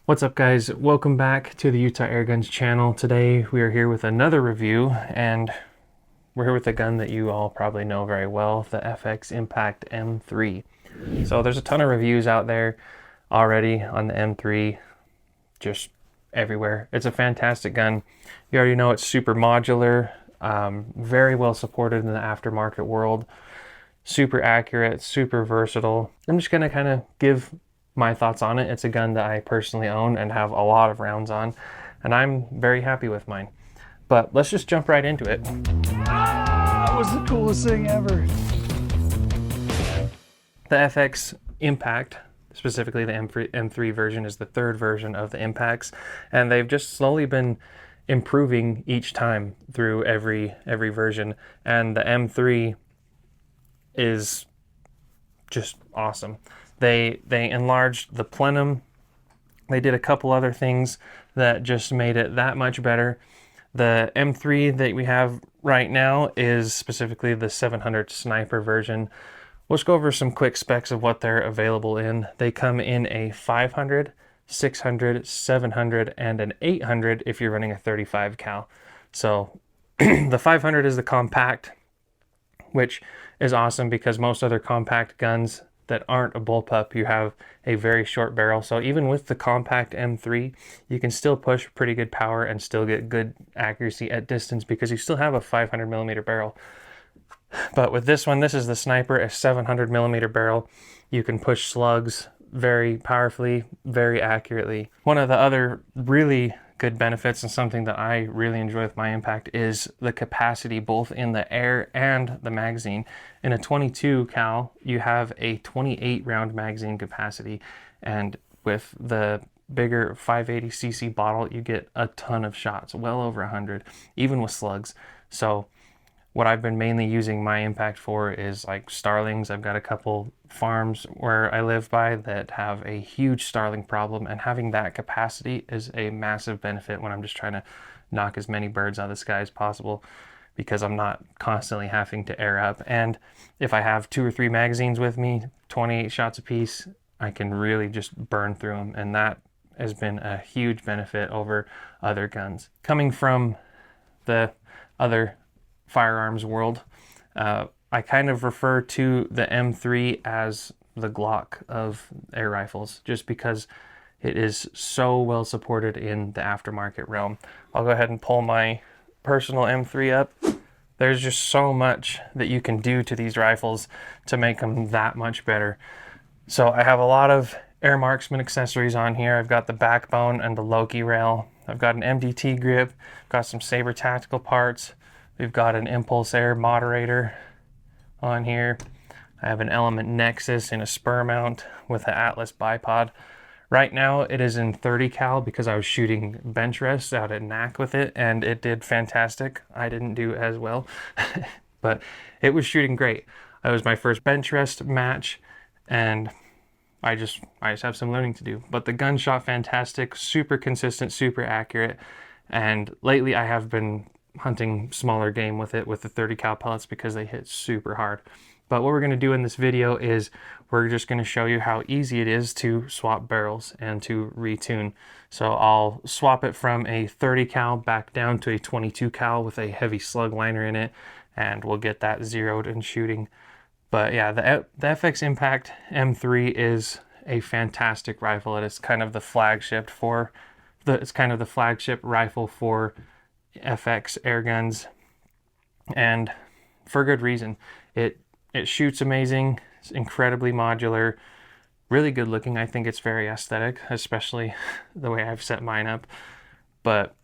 What's up, guys? Welcome back to the Utah Airguns channel. Today we are here with another review, and we're here with a gun that you all probably know very well, the FX Impact M3. So there's a ton of reviews out there already on the M3, just everywhere. It's a fantastic gun. You already know it's super modular, very well supported in the aftermarket world, super accurate, super versatile. I'm just gonna kind of give my thoughts on it. It's a gun that I personally own and have a lot of rounds on, and I'm very happy with mine. But let's just jump right into it. That was the coolest thing ever. The FX Impact, specifically the M3 version, is the third version of the Impacts, and they've just slowly been improving each time through every version, and the M3 is just awesome. They enlarged the plenum. They did a couple other things that just made it that much better. The M3 that we have right now is specifically the 700 sniper version. Let's go over some quick specs of what they're available in. They come in a 500, 600, 700, and an 800 if you're running a 35 cal. So the 500 is the compact, which is awesome because most other compact guns that aren't a bullpup, you have a very short barrel. So even with the compact M3, you can still push pretty good power and still get good accuracy at distance because you still have a 500 millimeter barrel. But with this one, this is the sniper, a 700 millimeter barrel. You can push slugs very powerfully, very accurately. One of the other really good benefits and something that I really enjoy with my Impact is the capacity both in the air and the magazine. In a 22 cal, you have a 28 round magazine capacity, and with the bigger 580cc bottle, you get a ton of shots, well over 100, even with slugs. So what I've been mainly using my Impact for is like starlings. I've got a couple farms where I live by that have a huge starling problem, and having that capacity is a massive benefit when I'm just trying to knock as many birds out of the sky as possible, because I'm not constantly having to air up. And if I have 2 or 3 magazines with me, 28 shots a piece, I can really just burn through them, and that has been a huge benefit over other guns. Coming from the other firearms world, I kind of refer to the M3 as the Glock of air rifles, just because it is so well supported in the aftermarket realm. I'll go ahead and pull my personal M3 up. There's just so much that you can do to these rifles to make them that much better. So I have a lot of air marksman accessories on here. I've got the backbone and the Loki rail. I've got an MDT grip, got some Saber tactical parts. We've got an impulse air moderator on here. I have an Element Nexus in a spur mount with an Atlas bipod. Right now it is in 30 cal because I was shooting bench rests out at NAC with it, and it did fantastic. I didn't do as well, but it was shooting great. It was my first bench rest match, and I just have some learning to do. But the gun shot fantastic, super consistent, super accurate, and lately I have been hunting smaller game with it with the 30 cal pellets because they hit super hard. But what we're going to do in this video is we're just going to show you how easy it is to swap barrels and to retune. So I'll swap it from a 30 cal back down to a 22 cal with a heavy slug liner in it, and we'll get that zeroed and shooting. But yeah, the FX Impact M3 is a fantastic rifle. It is kind of the flagship rifle for FX Airguns, and for good reason. It shoots amazing. It's incredibly modular, really good looking. I think it's very aesthetic, especially the way I've set mine up. But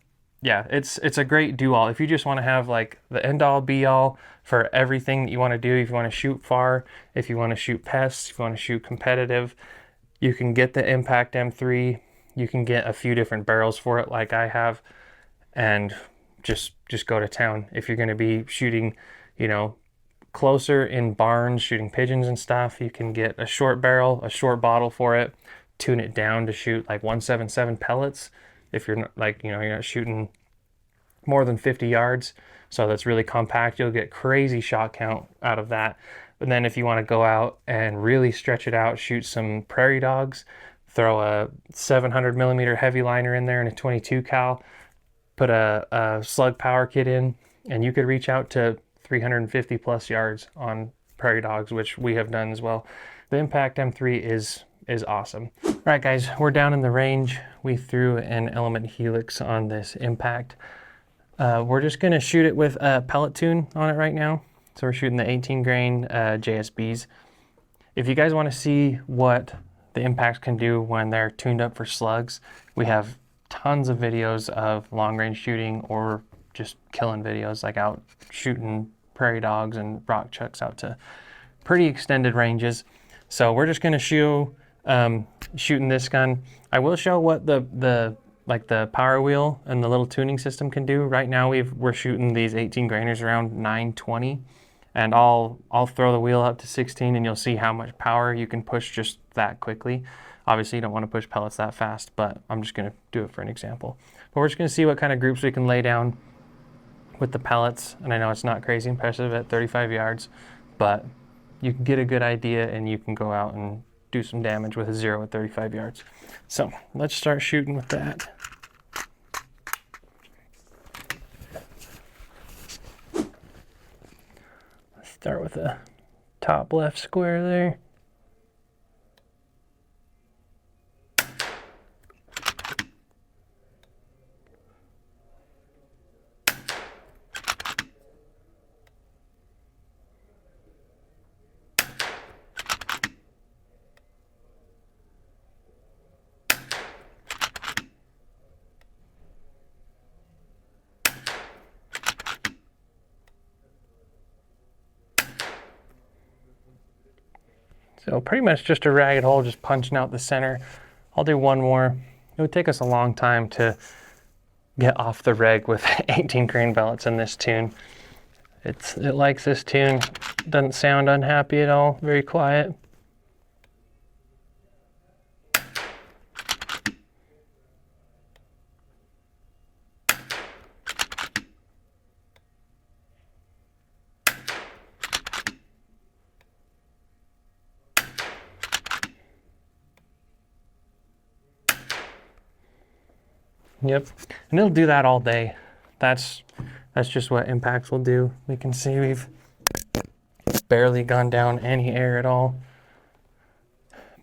yeah, it's a great do-all. If you just want to have like the end-all be-all for everything that you want to do, if you want to shoot far, if you want to shoot pests, if you want to shoot competitive, you can get the Impact M3. You can get a few different barrels for it like I have, and just go to town. If you're going to be shooting, closer in barns, shooting pigeons and stuff, you can get a short barrel, a short bottle for it, tune it down to shoot like 177 pellets. If you're not you're not shooting more than 50 yards, so that's really compact, you'll get crazy shot count out of that. But then if you want to go out and really stretch it out, shoot some prairie dogs, throw a 700 millimeter heavy liner in there and a 22 cal, put a slug power kit in, and you could reach out to 350 plus yards on prairie dogs, which we have done as well. The Impact M3 is awesome. All right, guys, we're down in the range. We threw an Element Helix on this Impact. We're just gonna shoot it with a pellet tune on it right now. So we're shooting the 18 grain JSBs. If you guys want to see what the Impacts can do when they're tuned up for slugs, we have tons of videos of long range shooting or just killing videos, like out shooting prairie dogs and rock chucks out to pretty extended ranges. So we're just going to show shooting this gun. I will show what the power wheel and the little tuning system can do. Right now we're shooting these 18 grainers around 920, and I'll throw the wheel up to 16 and you'll see how much power you can push just that quickly. Obviously you don't want to push pellets that fast, but I'm just going to do it for an example. But we're just going to see what kind of groups we can lay down with the pellets. And I know it's not crazy impressive at 35 yards, but you can get a good idea and you can go out and do some damage with a 0 at 35 yards. So let's start shooting with that. Let's start with the top left square there. So pretty much just a ragged hole, just punching out the center. I'll do one more. It would take us a long time to get off the reg with 18 grain pellets in this tune. It likes this tune. Doesn't sound unhappy at all. Very quiet. Yep, and it'll do that all day. That's just what Impacts will do. We can see we've barely gone down any air at all.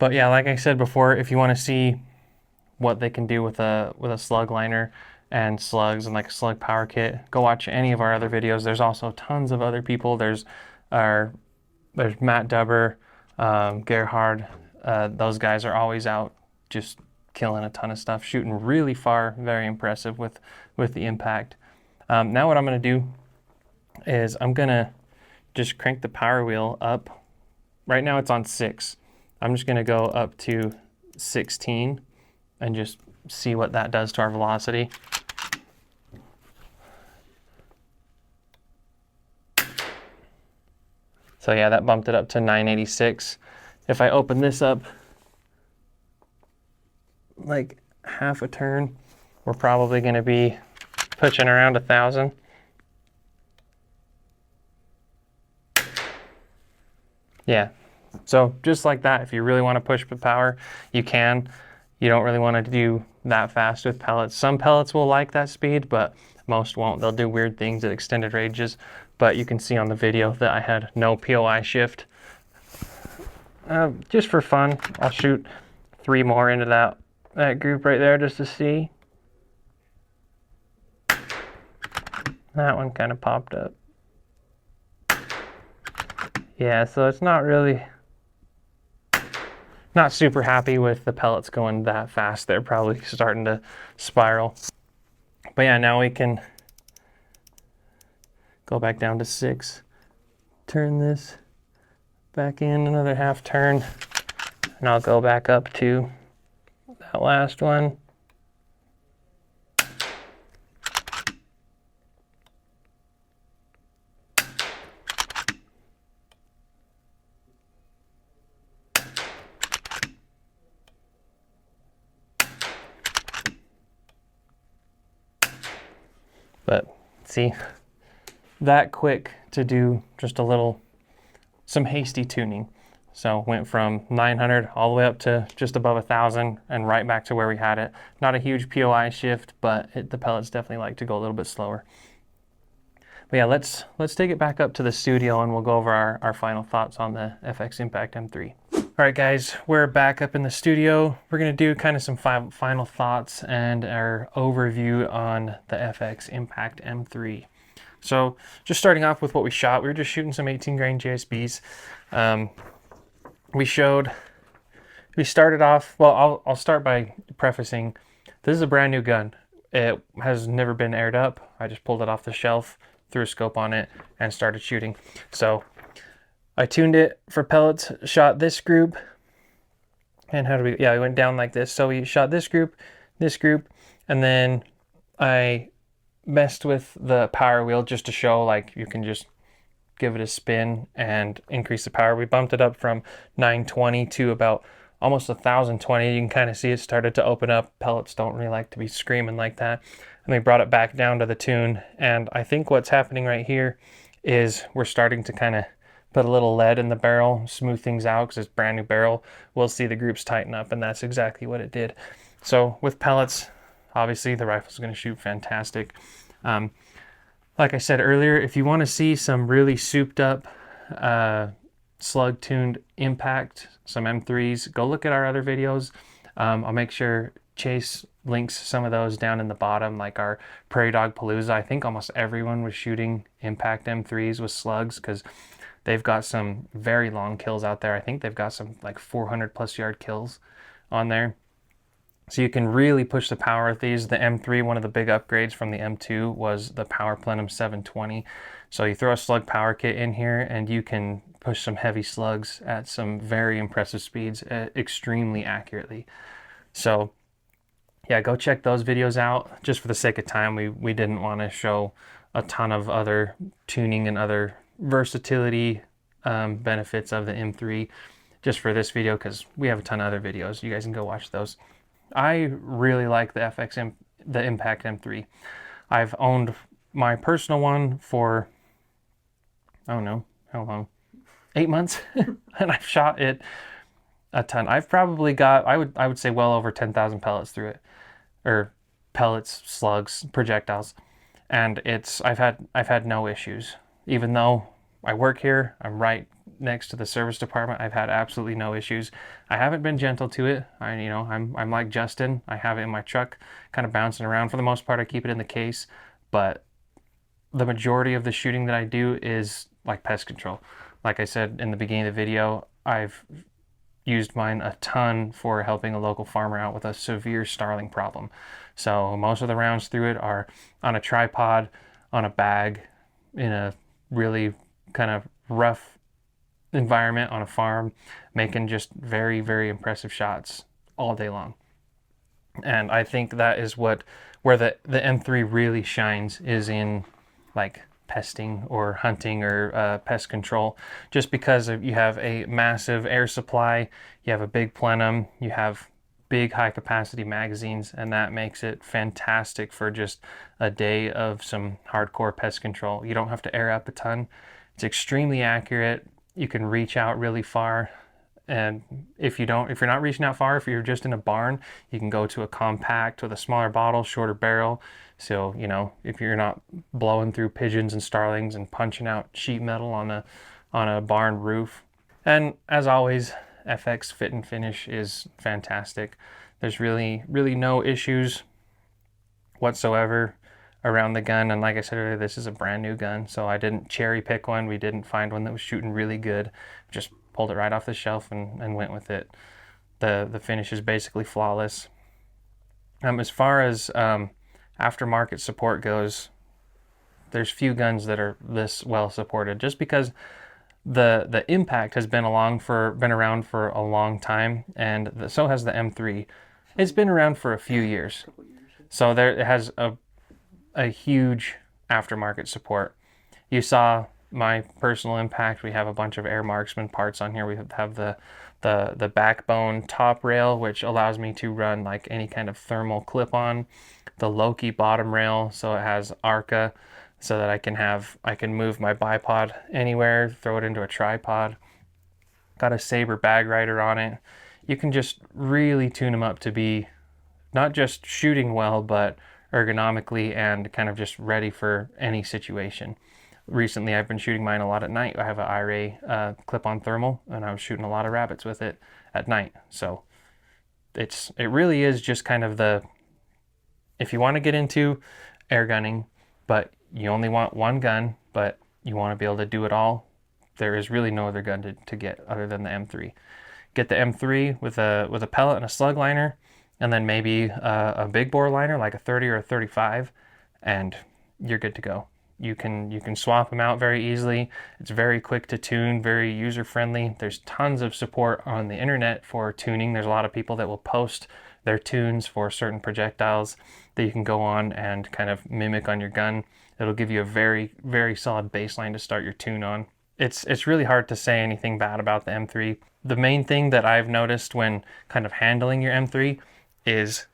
But yeah, like I said before, if you want to see what they can do with a slug liner and slugs and like a slug power kit, go watch any of our other videos. There's also tons of other people. There's Matt Dubber, Gerhard. Those guys are always out just killing a ton of stuff, shooting really far, very impressive with the Impact. Now what I'm going to do is I'm going to just crank the power wheel up. Right now it's on 6. I'm just going to go up to 16 and just see what that does to our velocity. So yeah, that bumped it up to 986. If I open this up like half a turn, we're probably going to be pushing around 1,000. Yeah, so just like that, if you really want to push the power, you can. You don't really want to do that fast with pellets. Some pellets will like that speed, but most won't. They'll do weird things at extended ranges. But you can see on the video that I had no POI shift. Just for fun, I'll shoot 3 more into that group right there just to see. That one kind of popped up. Yeah, so it's not super happy with the pellets going that fast. They're probably starting to spiral. But yeah, now we can go back down to 6. Turn this back in another half turn. And I'll go back up to that last one. But see, that quick to do just some hasty tuning. So went from 900 all the way up to just above 1,000 and right back to where we had it. Not a huge POI shift, but the pellets definitely like to go a little bit slower. But yeah, let's take it back up to the studio and we'll go over our final thoughts on the FX Impact M3. All right, guys, we're back up in the studio. We're gonna do kind of some final thoughts and our overview on the FX Impact M3. So just starting off with what we shot, we were just shooting some 18 grain JSBs. We started off, well, I'll start by prefacing, this is a brand new gun. It has never been aired up. I just pulled it off the shelf, threw a scope on it, and started shooting. So I tuned it for pellets, shot this group, and we went down like this. So we shot this group, and then I messed with the power wheel just to show like you can just give it a spin and increase the power. We bumped it up from 920 to about almost 1,020. You can kind of see it started to open up. Pellets don't really like to be screaming like that. And we brought it back down to the tune. And I think what's happening right here is we're starting to kind of put a little lead in the barrel, smooth things out because it's a brand new barrel. We'll see the groups tighten up, and that's exactly what it did. So with pellets, obviously the rifle's going to shoot fantastic. Like I said earlier, if you want to see some really souped up slug tuned impact, some M3s, go look at our other videos. I'll make sure Chase links some of those down in the bottom, like our Prairie Dog Palooza. I think almost everyone was shooting impact M3s with slugs because they've got some very long kills out there. I think they've got some like 400 plus yard kills on there. So you can really push the power with these. The M3, one of the big upgrades from the M2 was the Power Plenum 720. So you throw a slug power kit in here and you can push some heavy slugs at some very impressive speeds extremely accurately. So yeah, go check those videos out. Just for the sake of time, we didn't want to show a ton of other tuning and other versatility benefits of the M3 just for this video because we have a ton of other videos. You guys can go watch those. I really like the the Impact M3. I've owned my personal one for, I don't know, how long? 8 months, and I've shot it a ton. I've probably got, I would say well over 10,000 pellets through it, or pellets, slugs, projectiles, and I've had no issues. Even though I work here, I'm right next to the service department. I've had absolutely no issues. I haven't been gentle to it. I'm like Justin. I have it in my truck, kind of bouncing around. For the most part, I keep it in the case, but the majority of the shooting that I do is like pest control. Like I said in the beginning of the video, I've used mine a ton for helping a local farmer out with a severe starling problem. So most of the rounds through it are on a tripod, on a bag, in a really kind of rough environment on a farm, making just very, very impressive shots all day long. And I think that is where the M3 really shines, is in like pesting or hunting or pest control, just because you have a massive air supply, you have a big plenum, you have big high capacity magazines, and that makes it fantastic for just a day of some hardcore pest control. You don't have to air up a ton. It's extremely accurate. You can reach out really far. And if you're not reaching out far, if you're just in a barn, you can go to a compact with a smaller bottle, shorter barrel. So, if you're not blowing through pigeons and starlings and punching out sheet metal on a barn roof. And as always, FX fit and finish is fantastic. There's really, really no issues whatsoever around the gun. And like I said earlier, this is a brand new gun, so I didn't cherry pick one. We didn't find one that was shooting really good. Just pulled it right off the shelf and went with it. The finish is basically flawless. As far as aftermarket support goes, there's few guns that are this well supported, just because the Impact has been around for a long time, and so has the M3. It's been around for a few years, so it has a huge aftermarket support. You saw my personal Impact. We have a bunch of Air Marksman parts on here. We have the backbone top rail, which allows me to run like any kind of thermal clip-on. The Loki bottom rail, so it has ARCA, so that I can move my bipod anywhere, throw it into a tripod. got a Saber bag rider on it, you can just really tune them up to be not just shooting well, but ergonomically and kind of just ready for any situation. Recently, I've been shooting mine a lot at night. I have an IRA clip-on thermal, and I was shooting a lot of rabbits with it at night. So it really is just kind of if you want to get into air gunning, but you only want one gun, but you want to be able to do it all, there is really no other gun to get other than the M3. Get the M3 with a pellet and a slug liner, and then maybe a big bore liner like a 30 or a 35, and you're good to go. You can swap them out very easily. It's very quick to tune, very user friendly. There's tons of support on the internet for tuning. There's a lot of people that will post their tunes for certain projectiles that you can go on and kind of mimic on your gun. It'll give you a very, very solid baseline to start your tune on. It's really hard to say anything bad about the M3. The main thing that I've noticed when kind of handling your M3 is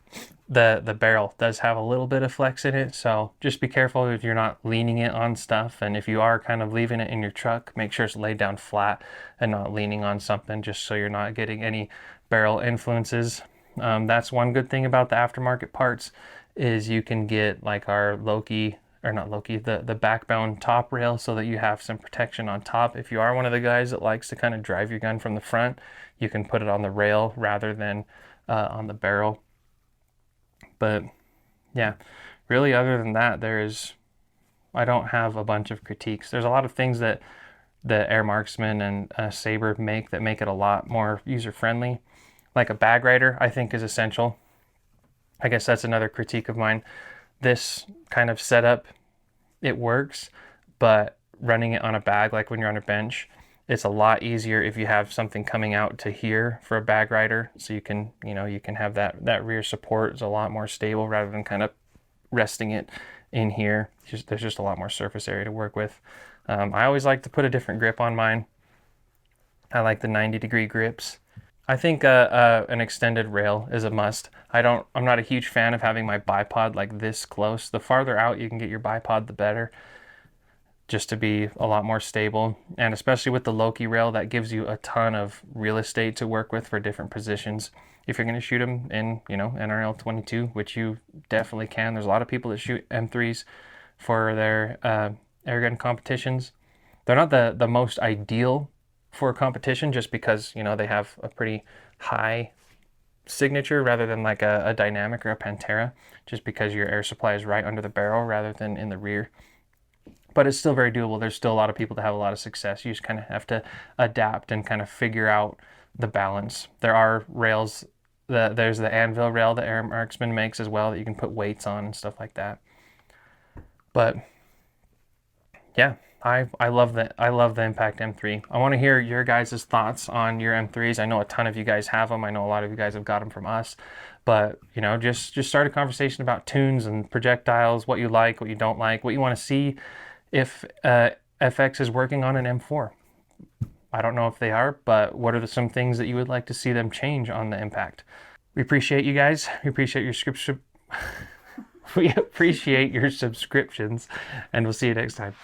the barrel does have a little bit of flex in it, so just be careful if you're not leaning it on stuff, and if you are kind of leaving it in your truck, make sure it's laid down flat and not leaning on something, just so you're not getting any barrel influences. That's one good thing about the aftermarket parts, is you can get like our the backbone top rail, so that you have some protection on top. If you are one of the guys that likes to kind of drive your gun from the front, you can put it on the rail rather than on the barrel. But yeah, really other than that, I don't have a bunch of critiques. There's a lot of things that the Air Marksman and Saber make that make it a lot more user friendly. Like a bag rider, I think is essential. I guess that's another critique of mine. This kind of setup, it works, but running it on a bag, like when you're on a bench, it's a lot easier if you have something coming out to here for a bag rider, so you can have that rear support is a lot more stable rather than kind of resting it in here. There's just a lot more surface area to work with. I always like to put a different grip on mine. I like the 90-degree grips. I think an extended rail is a must. I'm not a huge fan of having my bipod like this close. The farther out you can get your bipod, the better, just to be a lot more stable. And especially with the Loki rail, that gives you a ton of real estate to work with for different positions. If you're going to shoot them in, NRL 22, which you definitely can. There's a lot of people that shoot M3s for their airgun competitions. They're not the most ideal for a competition, just because, they have a pretty high signature rather than like a dynamic or a Pantera, just because your air supply is right under the barrel rather than in the rear. But it's still very doable. There's still a lot of people that have a lot of success. You just kind of have to adapt and kind of figure out the balance. There are rails, there's the anvil rail that Air Marksman makes as well, that you can put weights on and stuff like that. But yeah, I love the Impact M3. I want to hear your guys' thoughts on your M3s. I know a ton of you guys have them. I know a lot of you guys have got them from us. But, just start a conversation about tunes and projectiles, what you like, what you don't like, what you want to see if FX is working on an M4. I don't know if they are, but what are some things that you would like to see them change on the Impact? We appreciate you guys. We appreciate your We appreciate your subscriptions, and we'll see you next time.